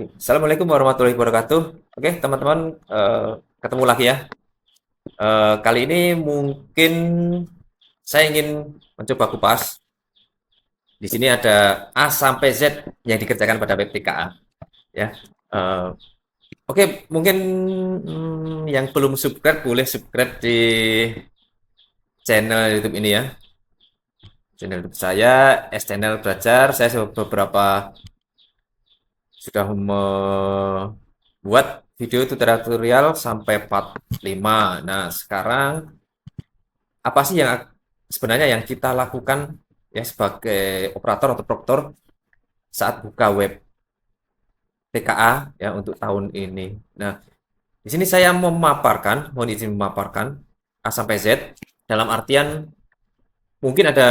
Assalamualaikum warahmatullahi wabarakatuh. Oke, teman-teman, ketemu lagi ya. Kali ini mungkin saya ingin mencoba kupas. Di sini ada A sampai Z yang dikerjakan pada web TKA. Ya. Eh, oke, mungkin yang belum subscribe boleh subscribe di channel YouTube ini ya. Channel YouTube saya, S Channel Belajar. Saya beberapa sudah membuat video tutorial sampai part 5. Nah, sekarang apa sih yang sebenarnya yang kita lakukan ya sebagai operator atau proktor saat buka web TKA ya untuk tahun ini. Nah, di sini saya memaparkan, mohon izin memaparkan A sampai Z dalam artian mungkin ada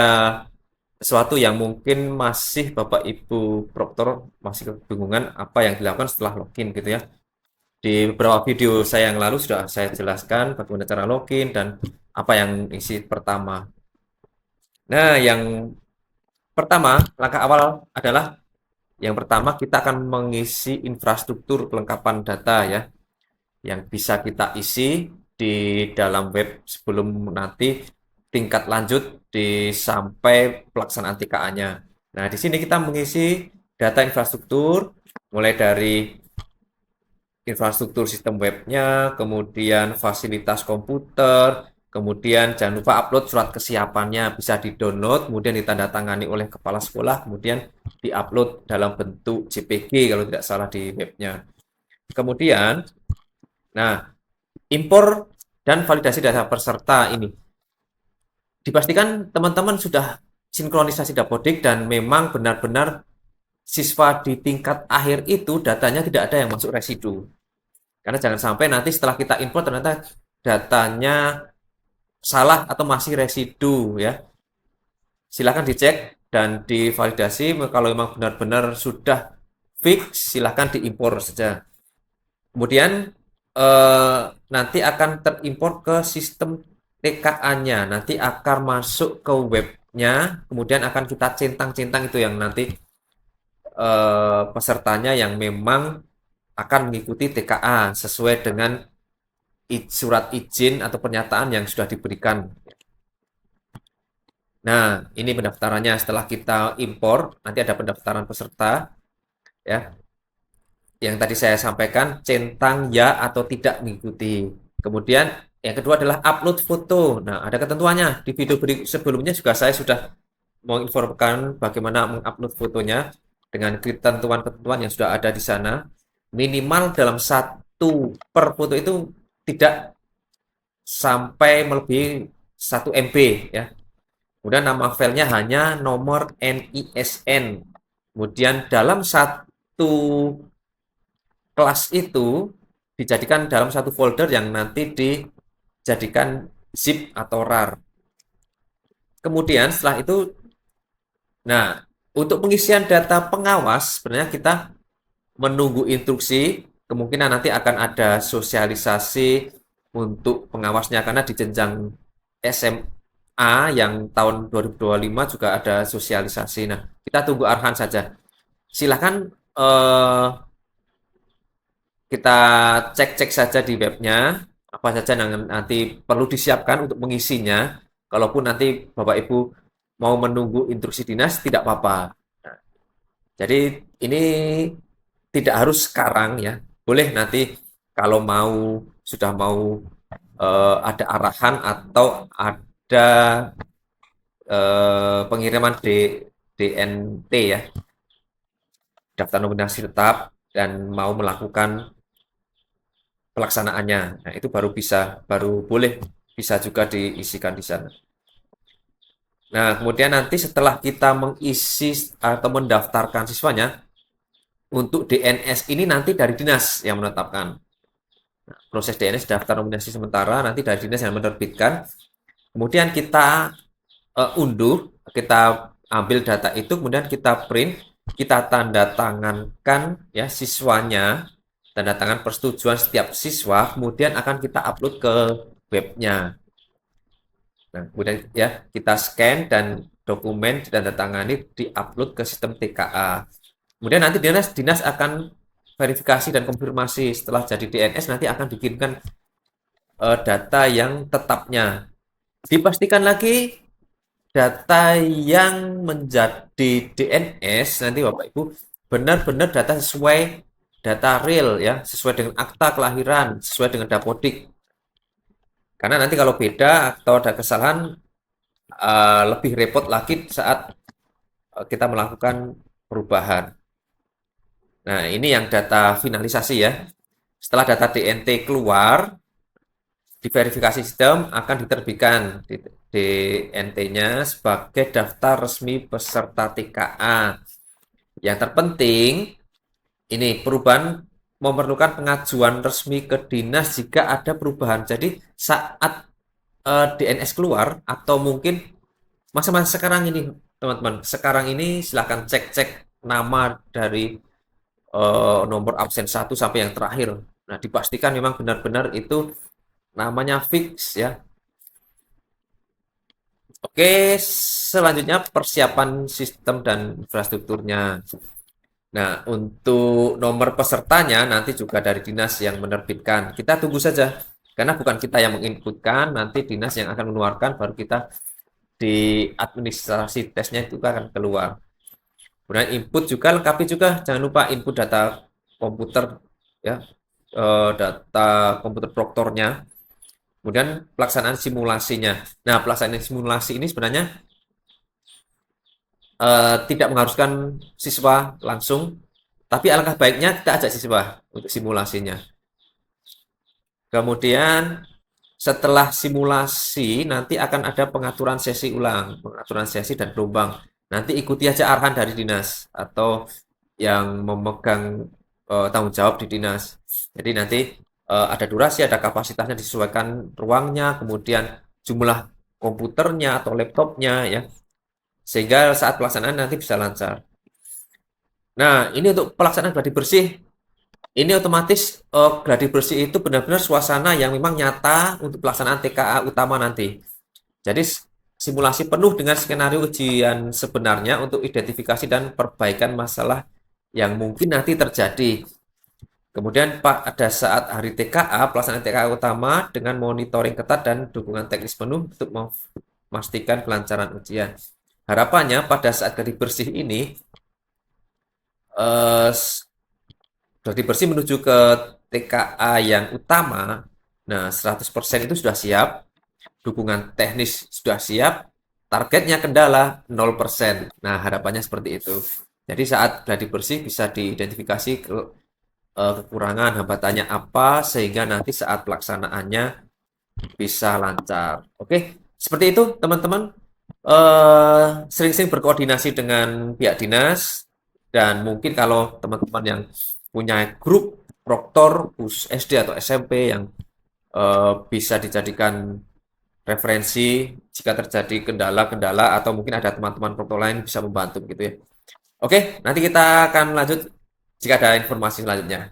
sesuatu yang mungkin masih Bapak Ibu proktor masih kebingungan apa yang dilakukan setelah login gitu ya. Di beberapa video saya yang lalu sudah saya jelaskan bagaimana cara login dan apa yang isi pertama. Nah, yang pertama, langkah awal adalah yang pertama kita akan mengisi infrastruktur kelengkapan data ya, yang bisa kita isi di dalam web sebelum nanti tingkat lanjut di sampai pelaksanaan TKA-nya. Nah, di sini kita mengisi data infrastruktur mulai dari infrastruktur sistem webnya, kemudian fasilitas komputer, kemudian jangan lupa upload surat kesiapannya, bisa di-download, kemudian ditandatangani oleh kepala sekolah, kemudian di-upload dalam bentuk JPG kalau tidak salah di webnya. Kemudian, nah, impor dan validasi data peserta ini. Dipastikan teman-teman sudah sinkronisasi Dapodik dan memang benar-benar siswa di tingkat akhir itu datanya tidak ada yang masuk residu. Karena jangan sampai nanti setelah kita import ternyata datanya salah atau masih residu ya. Silahkan dicek dan divalidasi kalau memang benar-benar sudah fix silahkan diimpor saja. Kemudian nanti akan terimpor ke sistem TKA-nya. Nanti akan masuk ke webnya, kemudian akan kita centang-centang itu yang nanti pesertanya yang memang akan mengikuti TKA sesuai dengan surat izin atau pernyataan yang sudah diberikan. Nah, ini pendaftarannya setelah kita impor, nanti ada pendaftaran peserta ya. Yang tadi saya sampaikan centang ya atau tidak mengikuti. Kemudian yang kedua adalah upload foto. Nah, ada ketentuannya. Di video sebelumnya juga saya sudah menginformasikan bagaimana mengupload fotonya dengan ketentuan-ketentuan yang sudah ada di sana. Minimal dalam satu per foto itu tidak sampai melebihi 1 MB ya. Kemudian nama filenya hanya nomor NISN. Kemudian dalam satu kelas itu dijadikan dalam satu folder yang nanti dijadikan zip atau rar. Kemudian setelah itu, nah untuk pengisian data pengawas sebenarnya kita menunggu instruksi, kemungkinan nanti akan ada sosialisasi untuk pengawasnya karena di jenjang SMA yang tahun 2025 juga ada sosialisasi. Nah, kita tunggu arahan saja. Silakan kita cek-cek saja di webnya apa saja yang nanti perlu disiapkan untuk mengisinya. Kalaupun nanti Bapak Ibu mau menunggu instruksi dinas tidak apa-apa. Nah, jadi ini tidak harus sekarang ya. Boleh nanti kalau mau sudah mau ada arahan atau ada pengiriman DNT ya, daftar nominasi tetap dan mau melakukan pelaksanaannya. Nah, itu baru boleh bisa juga diisikan di sana. Nah, kemudian nanti setelah kita mengisi atau mendaftarkan siswanya, untuk DNS ini nanti dari dinas yang menetapkan. Nah, proses DNS daftar nominasi sementara nanti dari dinas yang menerbitkan. Kemudian kita unduh, kita ambil data itu, kemudian kita print, kita tanda tangankan ya siswanya, tanda tangan persetujuan setiap siswa, kemudian akan kita upload ke webnya. Nah, kemudian ya kita scan dan dokumen dan tanda tangani diupload ke sistem TKA. Kemudian nanti dinas akan verifikasi dan konfirmasi setelah jadi DNS nanti akan dikirimkan data yang tetapnya. Dipastikan lagi data yang menjadi DNS nanti Bapak Ibu benar-benar data sesuai data real ya, sesuai dengan akta kelahiran, sesuai dengan dapodik. Karena nanti kalau beda atau ada kesalahan lebih repot lagi saat kita melakukan perubahan. Nah, ini yang data finalisasi ya. Setelah data DNT keluar, diverifikasi sistem akan diterbitkan DNT-nya sebagai daftar resmi peserta TKA. Yang terpenting, ini perubahan memerlukan pengajuan resmi ke dinas jika ada perubahan. Jadi saat DNS keluar atau mungkin masa-masa sekarang ini, teman-teman, sekarang ini silahkan cek-cek nama dari nomor absen 1 sampai yang terakhir. Nah, dipastikan memang benar-benar itu namanya fix ya. Oke, selanjutnya persiapan sistem dan infrastrukturnya. Nah, untuk nomor pesertanya nanti juga dari dinas yang menerbitkan. Kita tunggu saja, karena bukan kita yang menginputkan, nanti dinas yang akan mengeluarkan, baru kita di administrasi tesnya itu akan keluar. Kemudian input juga lengkapi juga, jangan lupa input data komputer ya, data komputer proktornya. Kemudian pelaksanaan simulasinya. Nah, pelaksanaan simulasi ini sebenarnya tidak mengharuskan siswa langsung, tapi alangkah baiknya kita ajak siswa untuk simulasinya. Kemudian setelah simulasi nanti akan ada pengaturan sesi ulang, pengaturan sesi dan gelombang. Nanti ikuti aja arahan dari dinas atau yang memegang tanggung jawab di dinas. Jadi nanti ada durasi, ada kapasitasnya disesuaikan ruangnya, kemudian jumlah komputernya atau laptopnya ya, sehingga saat pelaksanaan nanti bisa lancar. Nah, ini untuk pelaksanaan gladi bersih. Ini otomatis gladi bersih itu benar-benar suasana yang memang nyata untuk pelaksanaan TKA utama nanti. Jadi simulasi penuh dengan skenario ujian sebenarnya untuk identifikasi dan perbaikan masalah yang mungkin nanti terjadi. Kemudian pada saat hari TKA, pelaksanaan TKA utama dengan monitoring ketat dan dukungan teknis penuh untuk memastikan kelancaran ujian. Harapannya pada saat gladi bersih ini, eh, gladi bersih menuju ke TKA yang utama, nah 100% itu sudah siap, dukungan teknis sudah siap, targetnya kendala 0%. Nah, harapannya seperti itu. Jadi saat gladi bersih bisa diidentifikasi kekurangan hambatannya apa sehingga nanti saat pelaksanaannya bisa lancar. Oke, seperti itu teman-teman. Sering-sering berkoordinasi dengan pihak dinas dan mungkin kalau teman-teman yang punya grup proktor SD atau SMP yang bisa dijadikan referensi jika terjadi kendala-kendala atau mungkin ada teman-teman proktor lain bisa membantu gitu ya. Oke, nanti kita akan lanjut jika ada informasi selanjutnya.